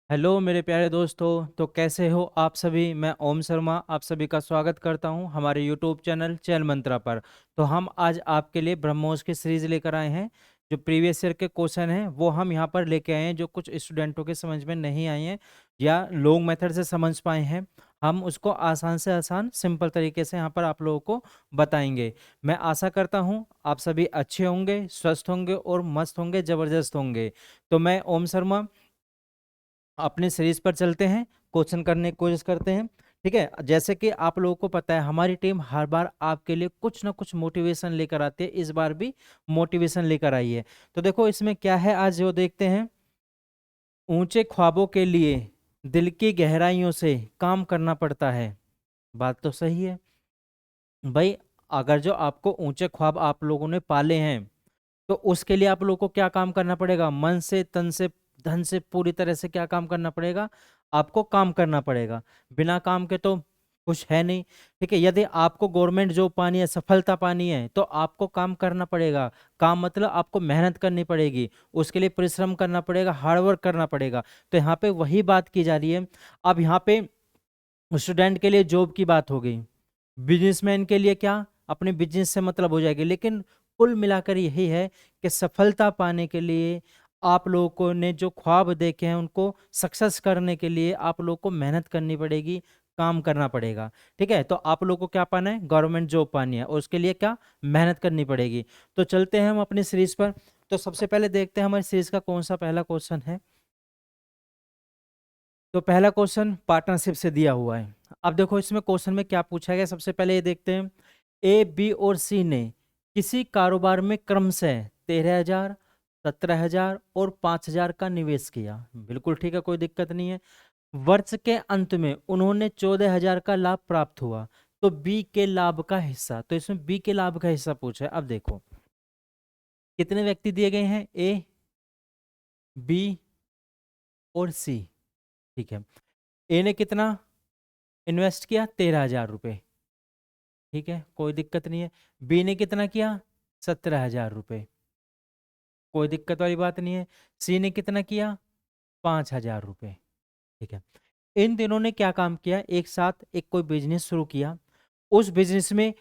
Hello मेरे प्यारे दोस्तों। तो कैसे हो आप सभी। मैं ओम शर्मा आप सभी का स्वागत करता हूं हमारे यूट्यूब चैनल चैन मंत्रा पर। तो हम आज आपके लिए ब्रह्मोस की सीरीज लेकर आए हैं। जो प्रीवियस ईयर के क्वेश्चन हैं वो हम यहां पर लेके आए हैं, जो कुछ स्टूडेंटों के समझ में नहीं आए हैं या लोग मेथड से समझ पाए हैं। हम उसको आसान से आसान सिंपल तरीके से यहाँ पर आप लोगों को बताएंगे। मैं आशा करता हूँ आप सभी अच्छे होंगे, स्वस्थ होंगे और मस्त होंगे, जबरदस्त होंगे। तो मैं ओम शर्मा अपने सीरीज पर चलते हैं, क्वेश्चन करने की कोशिश करते हैं। ठीक है, जैसे कि आप लोगों को पता है हमारी टीम हर बार आपके लिए कुछ ना कुछ मोटिवेशन लेकर आती है। इस बार भी मोटिवेशन लेकर आई है। तो देखो इसमें क्या है, आज जो देखते हैं। ऊंचे ख्वाबों के लिए दिल की गहराइयों से काम करना पड़ता है। बात तो सही है भाई। अगर जो आपको ऊंचे ख्वाब आप लोगों ने पाले हैं तो उसके लिए आप लोगों को क्या काम करना पड़ेगा, मन से तन से धन से पूरी तरह से क्या काम करना पड़ेगा, आपको काम करना पड़ेगा। बिना काम के तो कुछ है नहीं। ठीक है, यदि आपको गवर्नमेंट जॉब पानी है, सफलता पानी है, तो आपको काम करना पड़ेगा। काम मतलब आपको मेहनत करनी पड़ेगी, उसके लिए परिश्रम करना पड़ेगा, हार्डवर्क करना पड़ेगा। तो यहाँ पे वही बात की जा रही है। अब यहाँ पे स्टूडेंट के लिए जॉब की बात हो गई, बिजनेसमैन के लिए क्या, अपने बिजनेस से मतलब हो जाएगी। लेकिन कुल मिलाकर यही है कि सफलता पाने के लिए आप लोगों को ने जो ख्वाब देखे हैं उनको सक्सेस करने के लिए आप लोगों को मेहनत करनी पड़ेगी, काम करना पड़ेगा। ठीक है, तो आप लोगों को क्या पाना है, गवर्नमेंट जॉब पानी है, और उसके लिए क्या मेहनत करनी पड़ेगी। तो चलते हैं हम अपनी सीरीज पर। तो सबसे पहले देखते हैं हमारी सीरीज का कौन सा पहला क्वेश्चन है। तो पहला क्वेश्चन पार्टनरशिप से दिया हुआ है। अब देखो इसमें क्वेश्चन में क्या पूछा गया, सबसे पहले ये देखते हैं। ए, बी और सी ने किसी कारोबार में क्रमशः 13,000, 17,000 और 5,000 का निवेश किया। बिल्कुल ठीक है, कोई दिक्कत नहीं है। वर्ष के अंत में उन्होंने 14,000 का लाभ प्राप्त हुआ। तो बी के लाभ का हिस्सा, तो इसमें बी के लाभ का हिस्सा पूछा है। अब देखो कितने व्यक्ति दिए गए हैं, ए, बी और सी। ठीक है, ए ने कितना इन्वेस्ट किया, 13,000 रुपये। ठीक है, कोई दिक्कत नहीं है। बी ने कितना किया, 17,000 रुपये। कोई दिक्कत वाली बात नहीं है। सी ने कितना किया, 5,000 रुपये। ठीक है, इन तीनों ने क्या काम किया, एक साथ एक कोई बिजनेस शुरू किया। उस बिजनेस में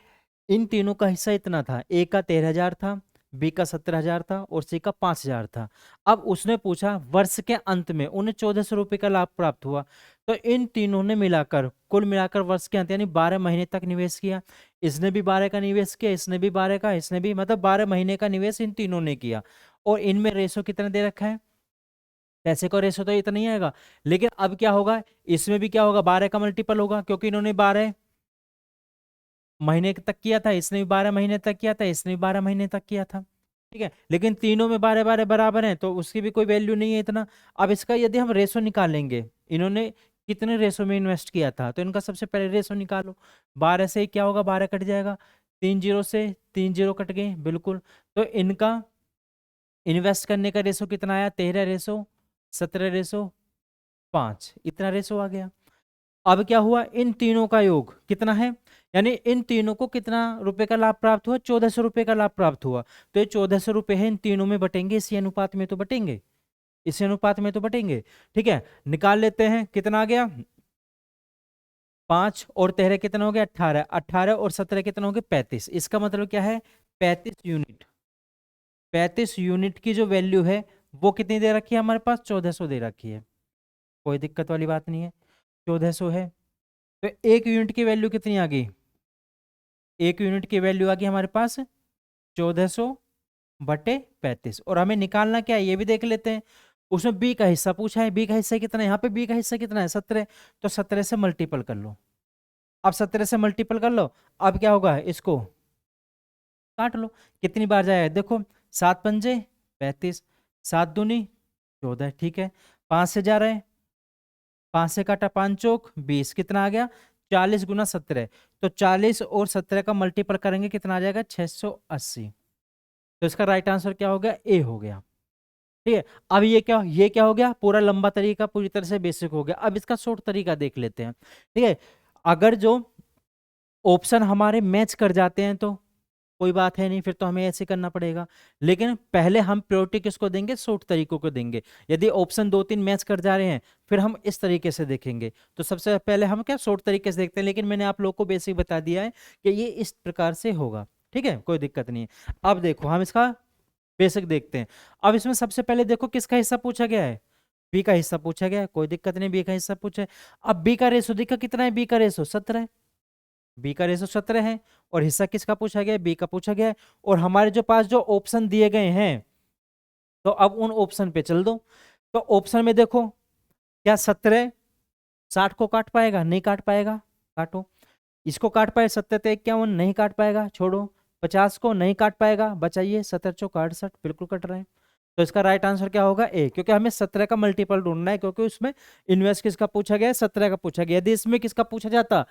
इन तीनों का हिस्सा इतना था, ए का 13,000 था, बी का 17,000 था और सी का 5,000 था। अब उसने पूछा वर्ष के अंत में उन्हें 1,400 रुपये का लाभ प्राप्त हुआ। तो इन तीनों ने मिलाकर कुल मिलाकर वर्ष के अंत यानी 12 महीने तक निवेश किया। इसने भी 12 का निवेश किया, इसने भी 12 का, इसने भी, मतलब 12 महीने का निवेश इन तीनों ने किया। और इनमें रेशो कितना दे रखा है, पैसे का रेशो तो इतना ही आएगा। लेकिन अब क्या होगा, इसमें भी क्या होगा, 12 का मल्टीपल होगा, क्योंकि इन्होंने 12 महीने तक किया था, इसने भी 12 महीने तक किया था, इसने भी 12 महीने तक किया था। ठीक है, लेकिन तीनों में 12 12 बराबर हैं तो उसकी भी कोई वैल्यू नहीं है इतना। अब इसका यदि हम रेशो निकालेंगे, इन्होंने कितने रेशो में इन्वेस्ट किया था, तो इनका सबसे पहले रेशो निकालो। 12 से क्या होगा, 12 कट जाएगा, 3 जीरो से 3 जीरो कट गए, बिल्कुल। तो इनका इन्वेस्ट करने का रेशो कितना आया, 13 रेशो 17 रेशो 5, इतना रेशो आ गया। अब क्या हुआ, इन तीनों का योग कितना है, यानी इन तीनों को कितना रुपए का लाभ प्राप्त हुआ, 1,400 रुपये का लाभ प्राप्त हुआ। तो ये 1,400 रुपये है, इन तीनों में बटेंगे, इसी अनुपात में तो बटेंगे, इसी अनुपात में तो बटेंगे। ठीक है, निकाल लेते हैं, कितना आ गया, 5 और 13 कितना हो गया, 18, 18 और 17 कितना हो गया, 35। इसका मतलब क्या है, 35 यूनिट। 35 यूनिट की जो वैल्यू है वो कितनी दे रखी है हमारे पास, 1,400 दे रखी है। कोई दिक्कत वाली बात नहीं है, 1,400 है। तो एक यूनिट की वैल्यू कितनी आ गई, एक यूनिट की वैल्यू आ गई हमारे पास 1,400/35। और हमें निकालना क्या है ये भी देख लेते हैं। उसमें बी का हिस्सा पूछा है, बी का हिस्सा कितना है, यहाँ पे बी का हिस्सा कितना है, 17। तो 17 से मल्टीपल कर लो। अब 17 से मल्टीपल कर लो, अब क्या होगा, इसको काट लो। कितनी बार जाएगा देखो, 7 पंजे 35, 7 दूनी 14। ठीक है, 5 से जा रहे हैं, 5 से काटा 5 चौक 20, कितना आ गया, 40 × 17। तो 40 और 17 का मल्टीपल करेंगे कितना आ जाएगा, 680। तो इसका राइट आंसर क्या हो गया, ए हो गया। ठीक है, अब ये क्या हो गया, पूरा लंबा तरीका पूरी तरह से बेसिक हो गया। अब इसका शॉर्ट तरीका देख लेते हैं। ठीक है, अगर जो ऑप्शन हमारे मैच कर जाते हैं तो कोई बात है नहीं, फिर तो हमें ऐसे करना पड़ेगा। लेकिन पहले हम प्रायोरिटी किसको देंगे, शॉर्ट तरीकों को देंगे। यदि ऑप्शन 2-3 मैच कर जा रहे हैं, फिर हम इस तरीके से देखेंगे। तो सबसे पहले हम क्या शॉर्ट तरीके से देखते हैं, लेकिन मैंने आप लोग को बेसिक बता दिया है कि ये इस प्रकार से होगा। ठीक है, कोई दिक्कत नहीं है। अब देखो हम इसका बेसिक देखते हैं। अब इसमें सबसे पहले देखो किसका हिस्सा पूछा गया है, बी का हिस्सा पूछा गया है, कोई दिक्कत नहीं, बी का हिस्सा पूछा है। अब बी का रेशो देखा कितना है, बी का रेशो 17 है, बी का रेशो 17 है, और हिस्सा किसका पूछा गया है, बी का पूछा गया है। और हमारे जो पास जो ऑप्शन दिए गए हैं, तो अब उन ऑप्शन पे चल दो। तो ऑप्शन में देखो, क्या 17 60 को काट पाएगा, नहीं काट पाएगा, काटो। इसको काट पाए 17 51, नहीं काट पाएगा, छोड़ो। 50 को नहीं काट पाएगा, बचाइए, 17 चौक 68, बिल्कुल कट रहा है। तो इसका राइट आंसर क्या होगा, ए, क्योंकि हमें 17 का मल्टीपल ढूंढना है, क्योंकि उसमें इन्वर्स किसका पूछा गया है, 17 का पूछा गया। यदि इसमें किसका पूछा जाता,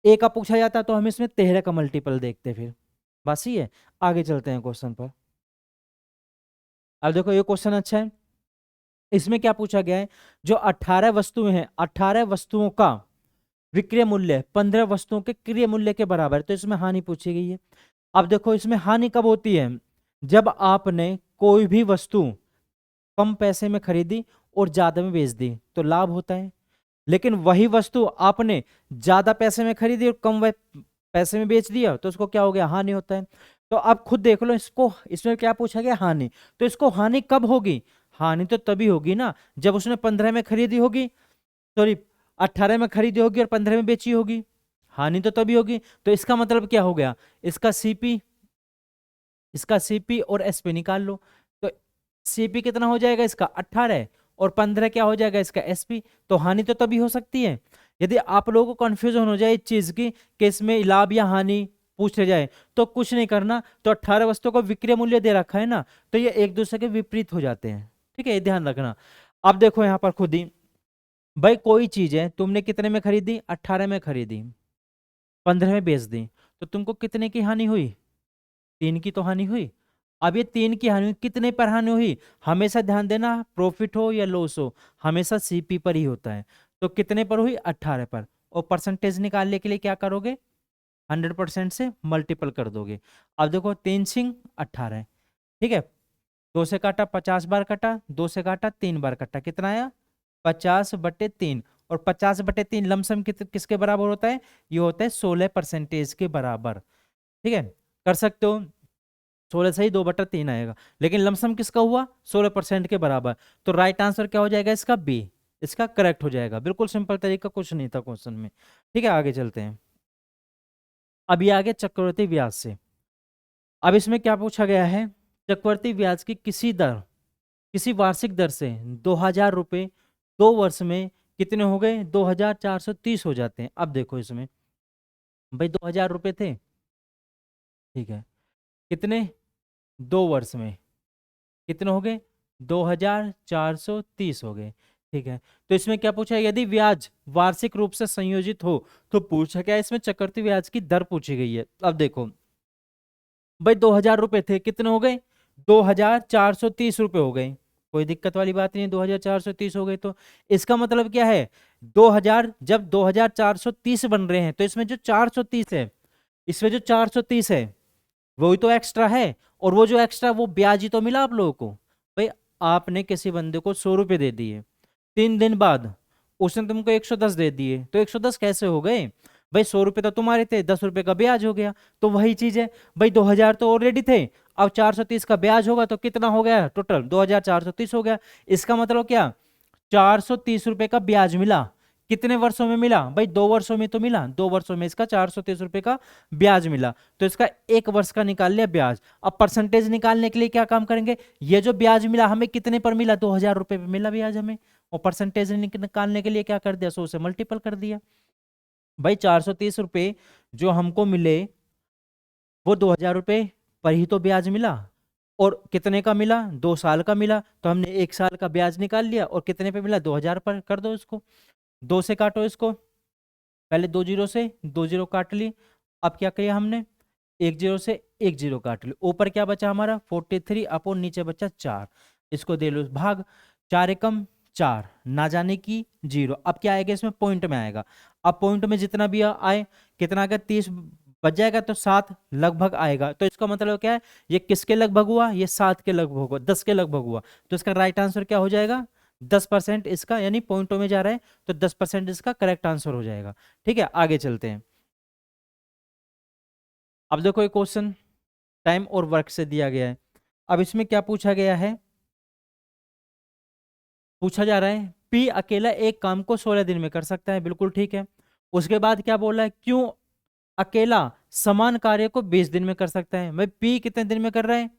ए का पूछा जाता, तो हम इसमें 13 का मल्टीपल देखते फिर। बस ही है, आगे चलते हैं क्वेश्चन पर। अब देखो ये क्वेश्चन अच्छा है। इसमें क्या पूछा गया है, जो 18 वस्तुएं हैं, 18 वस्तुओं का विक्रय मूल्य 15 वस्तुओं के क्रय मूल्य के बराबर है। तो इसमें हानि पूछी गई है। अब देखो इसमें हानि कब होती है, जब आपने कोई भी वस्तु कम पैसे में खरीदी और ज्यादा में बेच दी, तो लाभ होता है। लेकिन वही वस्तु आपने ज्यादा पैसे में खरीदी और कम पैसे में बेच दिया, तो उसको क्या हो गया, हानि होता है। तो आप खुद देख लो इसको, इसमें क्या पूछा गया, हानि। तो इसको हानि कब होगी, हानि तो तभी होगी ना जब उसने 15 में खरीदी होगी, सॉरी 18 में खरीदी होगी और 15 में बेची होगी, हानि तो तभी होगी। तो इसका मतलब क्या हो गया, इसका सीपी और एसपी निकाल लो। तो सीपी कितना हो जाएगा इसका 18, और 15 क्या हो जाएगा इसका एसपी। तो हानि तो तभी हो सकती है। यदि आप लोगों को कंफ्यूजन हो जाए इस चीज की कि इसमें लाभ या हानि पूछ ले जाए, तो कुछ नहीं करना। तो 18 वस्तुओं को विक्रय मूल्य दे रखा है ना, तो ये एक दूसरे के विपरीत हो जाते हैं। ठीक है, ये ध्यान रखना। अब देखो यहां पर खुद ही, भाई कोई चीज है तुमने कितने में खरीदी, 18 में खरीदी, 15 में बेच दी, तो तुमको कितने की हानि हुई, 3 की तो हानि हुई। अब ये 3 की हानि हुई, कितने पर हानि हुई, हमेशा ध्यान देना, प्रॉफिट हो या लॉस हो, हमेशा सीपी पर ही होता है। तो कितने पर हुई, 18 पर। और परसेंटेज निकालने के लिए क्या करोगे, 100% से मल्टीपल कर दोगे। अब देखो 3 सिंह 18, ठीक है, 2 से काटा 50 बार कटा, 2 से काटा 3 बार कटा, कितना आया 50/3। और 50/3 लमसम किसके बराबर होता है, ये होता है 16% के बराबर। ठीक है, कर सकते हो, 16 से ही 2/3 आएगा, लेकिन लमसम किसका हुआ, 16% के बराबर। तो राइट आंसर क्या हो जाएगा इसका, बी, इसका करेक्ट हो जाएगा। बिल्कुल सिंपल तरीका, कुछ नहीं था क्वेश्चन में। ठीक है, आगे चलते हैं। अब ये आगे चक्रवृद्धि ब्याज से। अब इसमें क्या पूछा गया है, चक्रवृद्धि ब्याज की किसी वार्षिक दर से 2,000 रुपये 2 वर्ष में कितने हो गए, 2,430 हो जाते हैं। अब देखो इसमें, भाई 2,000 रुपये थे, ठीक है, कितने, 2 वर्ष में कितने हो गए, 2,430 हो गए। ठीक है, तो इसमें क्या पूछा है, यदि ब्याज वार्षिक रूप से संयोजित हो, तो पूछा क्या है, इसमें चक्रवृद्धि ब्याज की दर पूछी गई है। अब देखो भाई 2,000 रुपये थे, कितने हो गए, 2,430 रुपये हो गए। कोई दिक्कत वाली बात नहीं है, 2,430 हो गए। तो इसका मतलब क्या है, 2,000 जब 2,430 बन रहे हैं, तो इसमें जो 430 है, इसमें जो 430 है वही तो एक्स्ट्रा है। और वो जो एक्स्ट्रा, वो ब्याज ही तो मिला आप लोगों को। भाई आपने किसी बंदे को 100 रुपये दे दिए, 3 दिन बाद उसने तुमको 110 दे दिए, तो 110 कैसे हो गए, भाई 100 रुपये तो तुम्हारे थे, 10 रुपये का ब्याज हो गया। तो वही चीज है, भाई 2,000 तो ऑलरेडी थे, अब 430 का ब्याज होगा, तो कितना हो गया टोटल, 2,430 हो गया। इसका मतलब क्या, 430 रुपये का ब्याज मिला। कितने वर्षों में मिला, भाई 2 वर्षों में तो मिला, 2 वर्षों में इसका 430 रुपये का ब्याज मिला। तो इसका 1 वर्ष का निकाल लिया ब्याज। अब परसेंटेज निकालने के लिए क्या काम करेंगे, ये जो ब्याज मिला हमें कितने पर मिला, 2,000 रुपये पे मिला ब्याज हमें, और परसेंटेज निकालने के लिए क्या कर दिया, 100 से मल्टीपल कर दिया। भाई 430 रुपये जो हमको मिले, वो 2,000 रुपये पर ही तो ब्याज मिला। और कितने का मिला, 2 साल का मिला, तो हमने 1 साल का ब्याज निकाल लिया। और कितने पे मिला, 2,000 पर कर दो इसको, 2 से काटो इसको, पहले 2 जीरो से 2 जीरो काट ली। अब क्या किया हमने, 1 जीरो से 1 जीरो काट ली। ऊपर क्या बचा हमारा 43 अपॉन नीचे बचा 4, इसको दे लो भाग, 4 एकम 4, ना जाने की 0। अब क्या आएगा इसमें, पॉइंट में आएगा। अब पॉइंट में जितना भी आए, कितना आ गया 30 बच जाएगा तो 7 लगभग आएगा। तो इसका मतलब क्या है, ये किसके लगभग हुआ, ये 7 के लगभग हुआ, 10 के लगभग हुआ। तो इसका राइट आंसर क्या हो जाएगा, 10% इसका, यानी पॉइंटों में जा रहा है तो 10% इसका करेक्ट आंसर हो जाएगा। ठीक है, आगे चलते हैं। अब देखो एक क्वेश्चन टाइम और वर्क से दिया गया है। अब इसमें क्या पूछा गया है, पूछा जा रहा है पी अकेला एक काम को 16 दिन में कर सकता है, बिल्कुल ठीक है। उसके बाद क्या बोला है, क्यों अकेला समान कार्य को 20 दिन में कर सकता है। भाई पी कितने दिन में कर रहा है,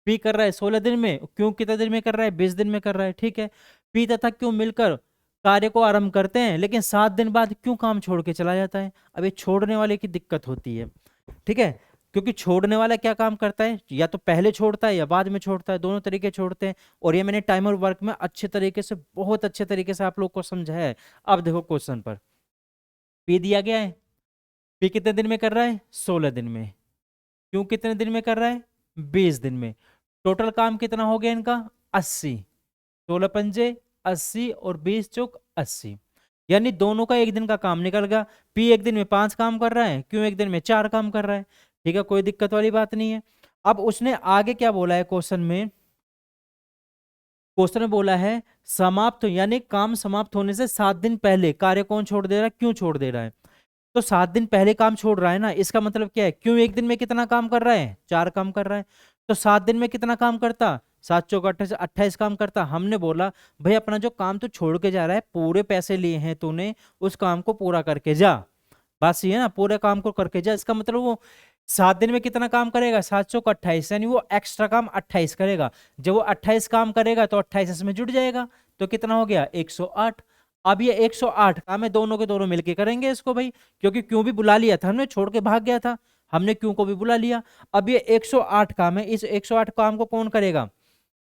पी कर रहा है 16 दिन में, क्यों कितने दिन में कर रहा है, 20 दिन में कर रहा है। ठीक है, पी तथा क्यों मिलकर कार्य को आरंभ करते हैं, लेकिन 7 दिन बाद क्यों काम छोड़ के चला जाता है। अब ये छोड़ने वाले की दिक्कत होती है। ठीक है, क्योंकि छोड़ने वाला क्या काम करता है, या तो पहले छोड़ता है या बाद में छोड़ता है, दोनों तरीके छोड़ते हैं। और ये मैंने टाइम और वर्क में अच्छे तरीके से, बहुत अच्छे तरीके से आप लोग को समझाया है। अब देखो क्वेश्चन पर पी दिया गया है, पी कितने दिन में कर रहा है, 16 दिन में। क्यों कितने दिन में कर रहा है, 20 दिन में। टोटल काम कितना हो गया इनका, 80। 16 पंजे 80 और 20 चौक 80, यानी दोनों का एक दिन का काम निकल गया। पी एक दिन में 5 काम कर रहा है, क्यों एक दिन में 4 काम कर रहा है। ठीक है, कोई दिक्कत वाली बात नहीं है। अब उसने आगे क्या बोला है क्वेश्चन में, क्वेश्चन में बोला है समाप्त, यानी काम समाप्त होने से 7 दिन पहले कार्य कौन छोड़ दे रहा है, क्यों छोड़ दे रहा है। तो 7 दिन पहले काम छोड़ रहा है ना, इसका मतलब क्या है, क्यों एक दिन में कितना काम कर रहा है, 4 काम कर रहा है। तो 7 दिन में कितना काम करता, 7 चौक 28, 28 काम करता। हमने बोला भाई अपना जो काम तू छोड़ के जा रहा है, पूरे पैसे लिए हैं तूने, उस काम को पूरा करके जा। बात सही है ना, पूरे काम को करके जा। इसका मतलब वो 7 दिन में कितना काम करेगा, 7 चौक 28, यानी वो एक्स्ट्रा काम 28 करेगा। जब वो 28 काम करेगा तो 28 इसमें जुड़ जाएगा, तो कितना हो गया, 108। अब ये 108 काम है, दोनों के दोनों मिलके करेंगे इसको भाई, क्योंकि क्यों भी बुला लिया था हमने, छोड़ के भाग गया था, हमने क्यों को भी बुला लिया। अब ये 108 काम है, इस 108 काम को कौन करेगा,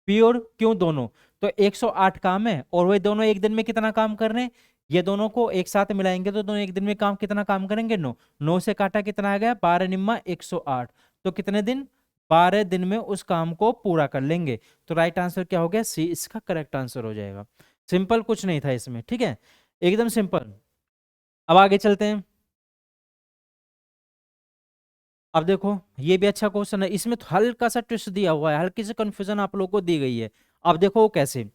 पी और क्यों दोनों। तो 108 काम है, और वे दोनों एक दिन में कितना काम कर रहे हैं, ये दोनों को एक साथ मिलाएंगे तो दोनों एक दिन में काम कितना काम करेंगे, 9। 9 से काटा कितना आ गया, 12 निम्मा 108। तो कितने दिन, 12 दिन में उस काम को पूरा कर लेंगे। तो राइट आंसर क्या हो गया, सी इसका करेक्ट आंसर हो जाएगा। सिंपल, कुछ नहीं था इसमें। ठीक है, एकदम सिंपल। अब आगे चलते हैं। अब देखो ये भी अच्छा क्वेश्चन है, इसमें तो हल्का सा ट्विस्ट दिया हुआ है, हल्की सी कंफ्यूजन आप लोगों को दी गई है। अब देखो वो कैसे,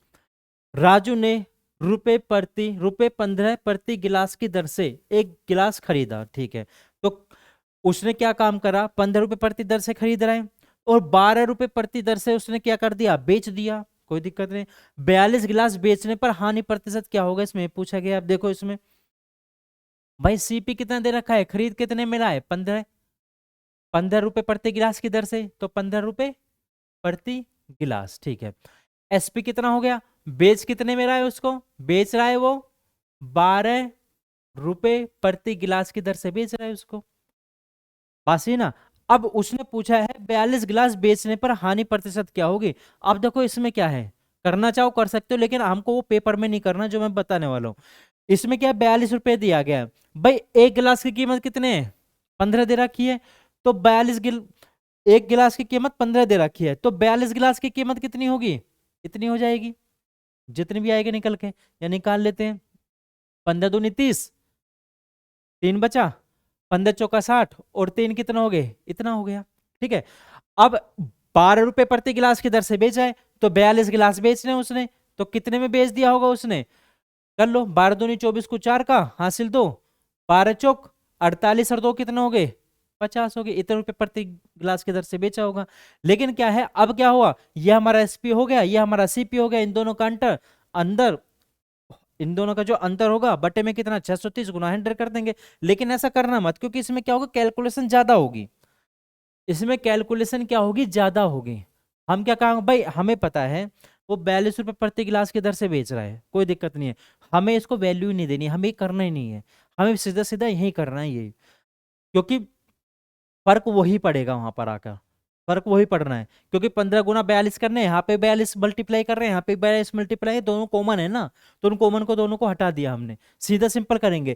राजू ने रुपए 15 प्रति गिलास की दर से एक गिलास खरीदा। ठीक है, तो उसने क्या काम करा, 15 रुपए प्रति दर से खरीद रहा है, और 12 रुपए प्रति दर से उसने क्या कर दिया, बेच दिया। कोई दिक्कत नहीं। 42 गिलास बेचने पर हानि प्रतिशत क्या होगा, इसमें पूछा गया। अब देखो इसमें भाई सीपी कितना दे रखा है, खरीद कितने में रहा है, 15। 15 रुपए प्रति गिलास की दर से, तो 15 रुपए प्रति गिलास। ठीक है, एसपी कितना हो गया, बेच कितने में रहा है उसको, बेच रहा है वो 12 रुपए प्रति गिलास की दर से बेच रहा है उसको। बात ही ना। अब उसने पूछा है 42 गिलास बेचने पर हानि प्रतिशत क्या होगी। अब देखो इसमें क्या है, करना चाहो कर सकते हो, लेकिन हमको वो पेपर में नहीं करना जो मैं बताने वाला हूँ। इसमें क्या 42 रुपए दिया गया है, भाई एक गिलास की कीमत कितने है, 15 दे रखी है। तो 42 एक गिलास की कीमत 15 दे रखी है, तो 42 गिलास की कीमत कितनी होगी, इतनी हो जाएगी, जितनी भी आएगी निकल के, या निकाल लेते हैं। 15 दूनी 30, 3 बचा, 15 चौका 60, और 3 कितना हो गए, इतना हो गया। ठीक है, अब 12 रुपए प्रति गिलास की दर से बेचा है, तो 42 गिलास बेच रहे हैं उसने, तो कितने में बेच दिया होगा उसने, कर लो, 12 दूनी 24 को 4 का हासिल 2, 12 चौक 48 और 2 कितने हो गए, 50 हो गए। इतने रुपए प्रति गिलास की दर से बेचा होगा। लेकिन क्या है, अब क्या हुआ, यह हमारा एसपी हो गया, यह हमारा सीपी हो गया, इन दोनों का अंतर, अंदर इन दोनों का जो अंतर होगा बटे में कितना, 630 गुना 100 कर देंगे। लेकिन ऐसा करना मत, क्योंकि इसमें क्या होगा, कैलकुलेशन ज्यादा होगी, इसमें कैलकुलेशन क्या होगी, ज्यादा होगी। हम क्या कहेंगे भाई, हमें पता है वो 42 रुपए प्रति गिलास की दर से बेच रहा है, कोई दिक्कत नहीं है, हमें इसको वैल्यू नहीं देनी, हमें करना ही नहीं है, हमें सीधा सीधा यही करना है ये, क्योंकि फर्क वही पड़ेगा वहां पर आकर, फर्क वही पड़ना है। क्योंकि 15 गुना 42 करने, यहाँ पे 42 मल्टीप्लाई कर रहे हैं, यहाँ पे 42 मल्टीप्लाई, दोनों कॉमन है ना, तो उन कॉमन को दोनों को हटा दिया हमने, सीधा सिंपल करेंगे।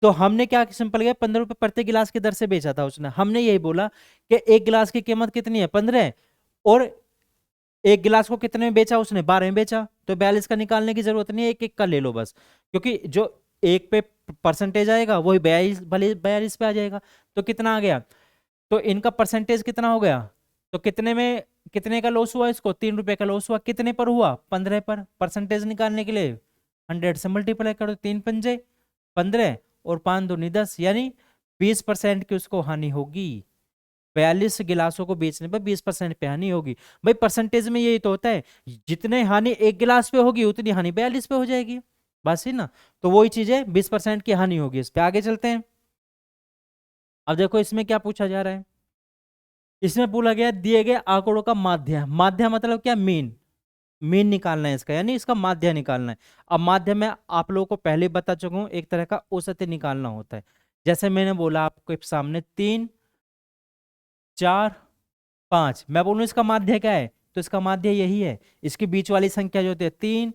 तो हमने क्या सिंपल किया, 15 रुपए प्रति गिलास की दर से बेचा था उसने, हमने यही बोला कि एक गिलास की कीमत कितनी है, 15, और एक गिलास को कितने में बेचा उसने, 12 में बेचा, तो 42 का निकालने की जरूरत नहीं है, एक एक का ले लो बस, क्योंकि जो एक पे परसेंटेज आएगा वही 42 भले 42 पे आ जाएगा। तो कितना आ गया, तो इनका परसेंटेज कितना हो गया, तो कितने में, कितने का लॉस हुआ इसको, 3 रुपए का लॉस हुआ, कितने पर हुआ, 15 पर। परसेंटेज निकालने के लिए 100 से मल्टीप्लाई करो, 3 पंजे 15 और 5 दूनी 10, यानी 20% की उसको हानि होगी। 42 गिलासों को बेचने पर 20% पे हानि होगी। भाई परसेंटेज में यही तो होता है, जितने हानि एक गिलास पे होगी उतनी हानि 42 पे हो जाएगी, बस ही ना। तो वही चीज है, 20% की हानि होगी। इस पे आगे चलते हैं। अब देखो इसमें क्या पूछा जा रहा है, इसमें पूछा गया दिए गए आंकड़ों का माध्य। माध्य मतलब क्या, मीन। मीन निकालना है इसका, यानी इसका माध्य निकालना है। अब माध्य में आप लोगों को पहले बता चुका हूं, एक तरह का औसत निकालना होता है। जैसे मैंने बोला आपके सामने 3 4 5, मैं बोलूं इसका माध्य क्या है, तो इसका माध्य यही है। इसकी बीच वाली संख्या जो होती है 3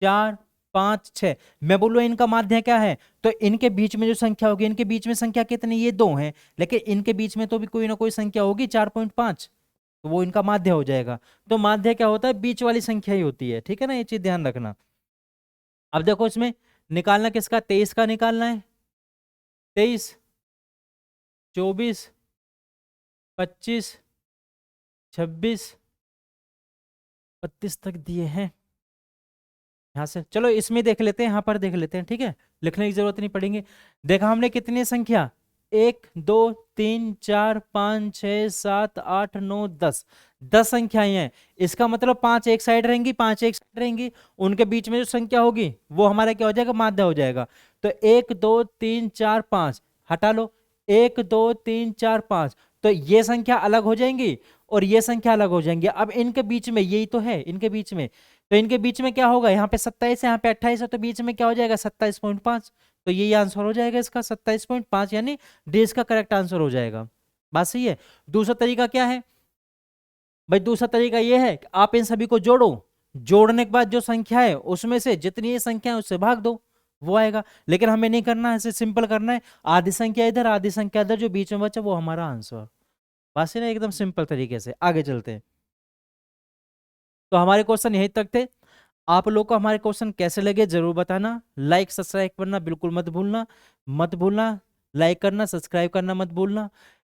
4 5 6, मैं बोलूँ इनका माध्य क्या है, तो इनके बीच में जो संख्या होगी, इनके बीच में संख्या कितनी, ये 2 है, लेकिन इनके बीच में तो भी कोई ना कोई संख्या होगी 4.5, तो वो इनका माध्य हो जाएगा। तो माध्य क्या होता है, बीच वाली संख्या ही होती है, ठीक है ना, ये चीज ध्यान रखना। अब देखो इसमें निकालना किसका, 23 का निकालना है। 23 24 25 26 32 तक दिए हैं। यहाँ से चलो इसमें देख लेते हैं, यहाँ पर देख लेते हैं, ठीक है, लिखने की जरूरत नहीं पड़ेगी। देखा हमने कितनी संख्या, 1 2 3 4 5 6 7 8 9 10, 10 संख्याएं हैं। इसका मतलब 5 एक साइड रहेंगी, 5 एक साइड रहेंगी, उनके बीच में जो संख्या होगी वो हमारा क्या हो जाएगा, माध्य हो जाएगा। तो 1 2 3 4 5 हटा लो, 1 2 3 4 5, तो ये संख्या अलग हो जाएंगी और ये संख्या अलग हो जाएंगी। अब इनके बीच में यही तो है, इनके बीच में, तो इनके बीच में क्या होगा, यहाँ पे 27 है, यहाँ पे 28 है, तो बीच में क्या हो जाएगा 27.5, तो यही आंसर हो जाएगा इसका 27.5, यानी डी इसका करेक्ट आंसर हो जाएगा। बात सही है। दूसरा तरीका क्या है भाई, दूसरा तरीका ये है कि आप इन सभी को जोड़ो, जोड़ने के बाद जो संख्या है उसमें से जितनी ये संख्या है उससे भाग दो, वो आएगा। लेकिन हमें नहीं करना है, ऐसे सिंपल करना है, आधी संख्या इधर आधी संख्या इधर, जो बीच में बचा वो हमारा आंसर। बस है ना, एकदम सिंपल तरीके से। आगे चलते हैं। तो हमारे क्वेश्चन यहीं तक थे। आप लोग को हमारे क्वेश्चन कैसे लगे जरूर बताना, लाइक सब्सक्राइब करना बिल्कुल मत भूलना, मत भूलना, लाइक करना सब्सक्राइब करना मत भूलना,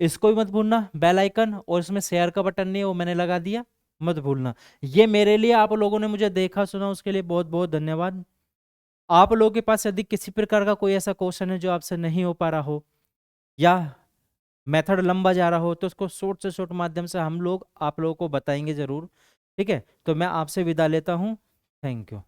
इसको भी मत भूलना बेल आइकन, और इसमें शेयर का बटन नहीं है वो मैंने लगा दिया, मत भूलना। ये मेरे लिए, आप लोगों ने मुझे देखा सुना उसके लिए बहुत बहुत धन्यवाद। आप लोगों के पास यदि किसी प्रकार का कोई ऐसा क्वेश्चन है जो आपसे नहीं हो पा रहा हो, या मेथड लंबा जा रहा हो, तो उसको शॉर्ट से शॉर्ट माध्यम से हम लोग आप लोगों को बताएंगे जरूर। ठीक है, तो मैं आपसे विदा लेता हूँ। Thank you.